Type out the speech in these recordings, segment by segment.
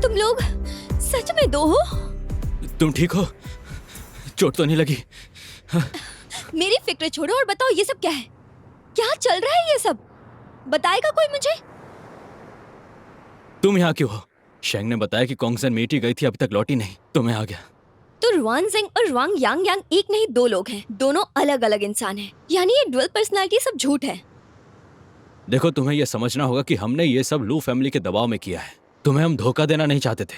तुम लोग सच में दो हो? तुम ठीक हो? चोट तो नहीं लगी? मेरी फिक्र छोड़ो और बताओ ये सब क्या है? क्या चल रहा है ये सब? बताएगा कोई मुझे? तुम यहाँ क्यों हो? शेंग ने बताया कि कॉन्गसन मीटी गई थी, अभी तक लौटी नहीं, तो मैं आ गया। तो रुआनजेंग और रुआंग यांग यांग एक नहीं दो लोग हैं, दोनों अलग अलग इंसान हैं। यानी ये डुअल पर्सनालिटी सब झूठ है। देखो, तुम्हें यह समझना होगा कि हमने ये सब लू फैमिली के दबाव में किया है। तुम्हें हम धोखा देना नहीं चाहते थे।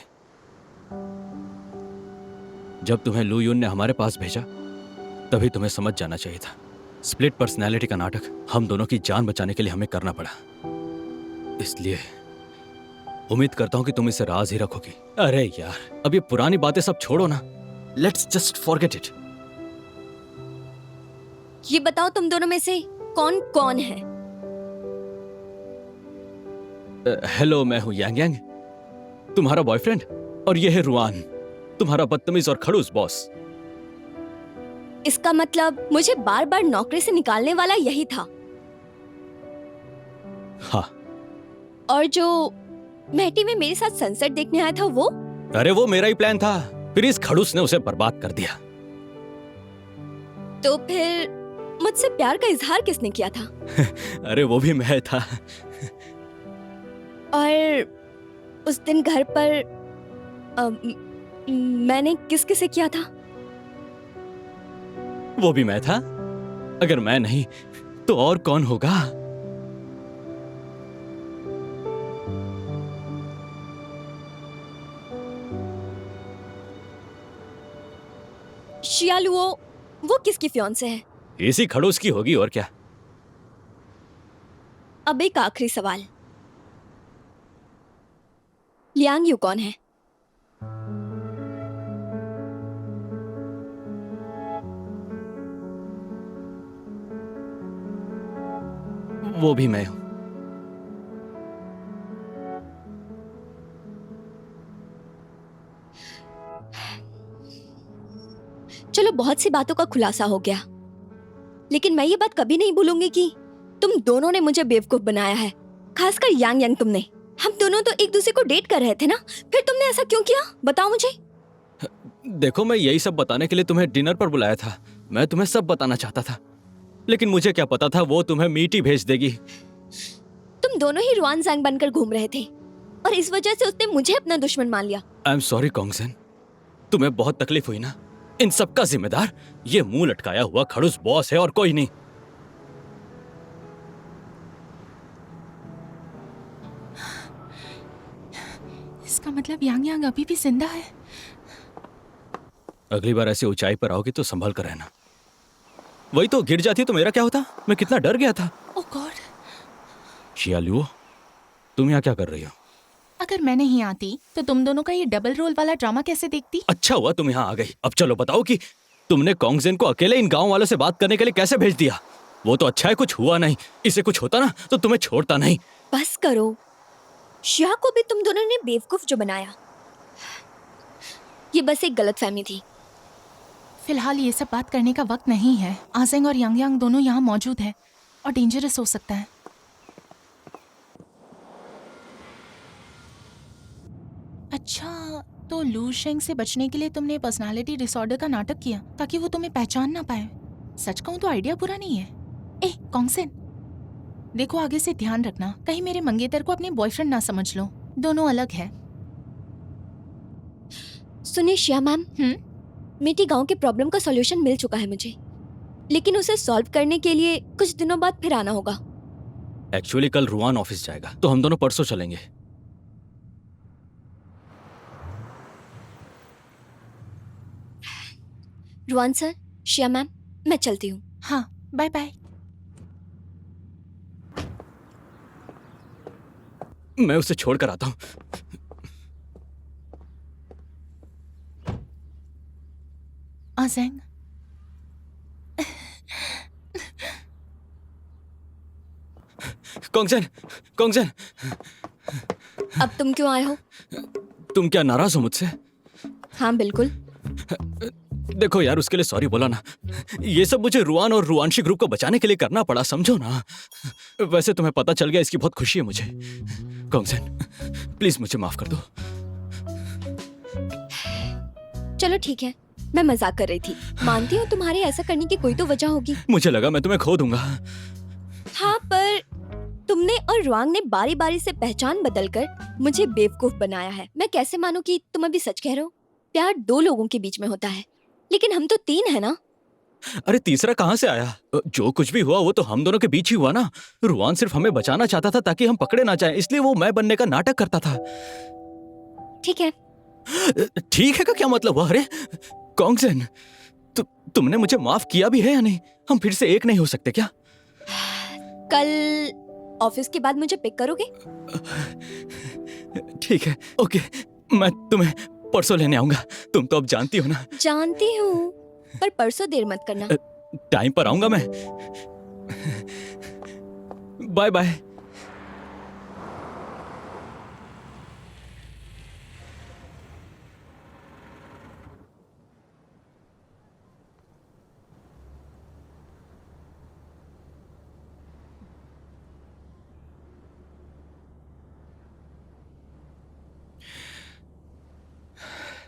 जब तुम्हें लू यून ने हमारे पास भेजा तभी तुम्हें समझ जाना चाहिए था। स्प्लिट पर्सनैलिटी का नाटक हम दोनों की जान बचाने के लिए हमें करना पड़ा। इसलिए उम्मीद करता हूं कि तुम इसे राज ही रखोगी। अरे यार, अब ये पुरानी बातें सब छोड़ो ना। Let's just forget it. ये बताओ तुम दोनों में से कौन कौन है? हेलो, मैं हूं यांग यांग, तुम्हारा बॉयफ्रेंड, और ये है रुआन, तुम्हारा बदतमीज और खड़ूस बॉस। इसका मतलब मुझे बार बार नौकरी से निकालने वाला यही था। हाँ। और जो महटी में मेरे साथ सनसेट देखने आया था वो? अरे वो मेरा ही प्लान था, फिर इस खड़ूस ने उसे बर्बाद कर दिया। तो फिर मुझसे प्यार का इजहार किसने किया था? अरे वो भी मैं था। और उस दिन घर पर मैंने किस किसे किया था? वो भी मैं था। अगर मैं नहीं तो और कौन होगा? शियालुओ, वो किसकी फियांसे है? इसी खड़ूस की होगी, और क्या। अब एक आखिरी सवाल, लियांग यू कौन है? वो भी मैं हूं। चलो, बहुत सी बातों का खुलासा हो गया, लेकिन मैं ये बात कभी नहीं भूलूंगी कि तुम दोनों ने मुझे बेवकूफ बनाया है। खासकर यांग यांग तुमने। हम दोनों तो एक दूसरे को डेट कर रहे थे ना, फिर तुमने ऐसा क्यों किया? बताओ मुझे। देखो, मैं यही सब बताने के लिए तुम्हें डिनर पर बुलाया था। मैं तुम्हें सब बताना चाहता था, लेकिन मुझे क्या पता था वो तुम्हें मीठी भेज देगी। तुम दोनों ही रुआनजेंग बनकर घूम रहे थे और इस वजह से उसने मुझे अपना दुश्मन मान लिया। आई एम सॉरी कॉन्गसन, तुम्हें बहुत तकलीफ हुई ना। इन सब का जिम्मेदार ये मुंह लटकाया हुआ खड़ूस बॉस है और कोई नहीं। इसका मतलब यांग यांग अभी भी जिंदा है। अगली बार ऐसी ऊंचाई पर आओगी तो संभल कर रहना। वही तो, गिर जाती तो मेरा क्या होता? मैं कितना डर गया था। ओह गॉड। शियालुओ, तुम यहाँ क्या कर रही हो? अगर मैं नहीं आती तो तुम दोनों का ये डबल रोल वाला ड्रामा कैसे देखती? अच्छा हुआ तुम यहाँ आ गई। अब चलो बताओ कि तुमने कॉन्गसन को अकेले इन गांव वालों से बात करने के लिए कैसे भेज दिया? वो तो अच्छा है कुछ हुआ नहीं, इसे कुछ होता ना तो तुम्हें छोड़ता नहीं। बस करो, शिया को भी तुम दोनों ने बेवकूफ जो बनाया। ये बस एक गलतफहमी थी। फिलहाल ये सब बात करने का वक्त नहीं है। आजेंग और यांग यांग दोनों यहाँ मौजूद है और डेंजरस हो सकता है। अच्छा, तो लू शेंग से बचने के लिए तुमने पर्सनालिटी डिसऑर्डर का नाटक किया ताकि वो तुम्हें पहचान ना पाए। सच कहूं तो आइडिया बुरा नहीं है। ए कॉन्गसन, देखो आगे से ध्यान रखना, कहीं मेरे मंगेतर को अपने बॉयफ्रेंड ना समझ लो। दोनों अलग है। सुनिए शिया मैम, मीठी गांव के प्रॉब्लम का सॉल्यूशन मिल चुका है मुझे, लेकिन उसे सॉल्व करने के लिए कुछ दिनों बाद फिर आना होगा। एक्चुअली कल रुआन ऑफिस जाएगा तो हम दोनों परसों चलेंगे। रुआन सर, शिया मैम, मैं चलती हूँ। हाँ, बाय बाय। मैं उसे छोड़कर आता हूँ। आजेंग, कॉन्गसन, कॉन्गसन, अब तुम क्यों आए हो? तुम क्या नाराज हो मुझसे? हाँ बिल्कुल। देखो यार, उसके लिए सॉरी बोला ना। ये सब मुझे रुआन और रुआनशी ग्रुप को बचाने के लिए करना पड़ा, समझो ना। वैसे तुम्हें पता चल गया, इसकी बहुत खुशी है मुझे। कॉन्गसन, प्लीज मुझे माफ कर दो। चलो ठीक है, मैं मजाक कर रही थी। मानती हूँ तुम्हारे ऐसा करने की कोई तो वजह होगी। मुझे लगा मैं तुम्हें खो दूंगा। हाँ, पर तुमने और रुआंग ने बारी बारी से पहचान बदलकर मुझे बेवकूफ बनाया है। मैं कैसे मानूं कि तुम अभी सच कह रहे हो? प्यार 2 लोगों के बीच में होता है, लेकिन हम तो 3 है ना। अरे तीसरा कहाँ से आया? जो कुछ भी हुआ वो तो हम दोनों के बीच ही हुआ ना। रुआन सिर्फ हमें बचाना चाहता था ताकि हम पकड़े ना जाएं, इसलिए वो मैं बनने का नाटक करता था। ठीक है, ठीक है का क्या मतलब हुआ? अरे कॉन्गसेन, तुमने मुझे माफ किया भी है या नहीं? हम फिर से एक नहीं हो सकते क्या? कल ऑफिस के बाद मुझे पिक करोगे? ठीक है, ओके। मैं तुम्हें परसों लेने आऊंगा। तुम तो अब जानती हो ना। जानती हूँ, पर परसों देर मत करना। टाइम पर आऊंगा मैं। Bye bye.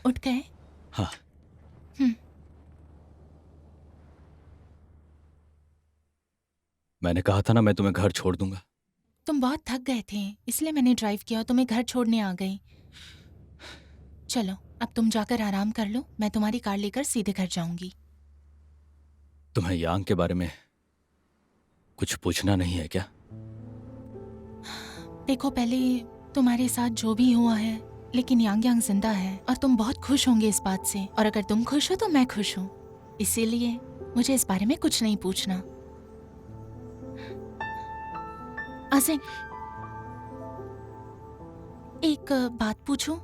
उठ गए? हाँ, हम्म, मैंने कहा था ना मैं तुम्हें घर छोड़ दूंगा। तुम बहुत थक गए थे, इसलिए मैंने ड्राइव किया और तुम्हें घर छोड़ने आ गई। चलो अब तुम जाकर आराम कर लो, मैं तुम्हारी कार लेकर सीधे घर जाऊंगी। तुम्हें यांग के बारे में कुछ पूछना नहीं है क्या? देखो, पहले तुम्हारे साथ जो भी हुआ है, लेकिन यांग यांग जिंदा है और तुम बहुत खुश होंगे इस बात से, और अगर तुम खुश हो तो मैं खुश हूँ, इसीलिए मुझे इस बारे में कुछ नहीं पूछना। आसिन, एक बात पूछूं?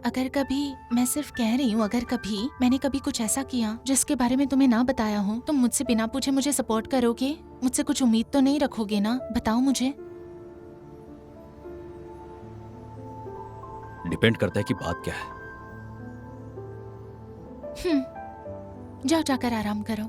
अगर कभी, मैं सिर्फ कह रही हूँ, अगर कभी मैंने कभी कुछ ऐसा किया जिसके बारे में तुम्हें ना बताया हो, तुम मुझसे बिना पूछे मुझे सपोर्ट करोगे? मुझसे कुछ उम्मीद तो नहीं रखोगे ना? बताओ मुझे। डिपेंड करता है कि बात क्या है। जाओ, जाकर आराम करो।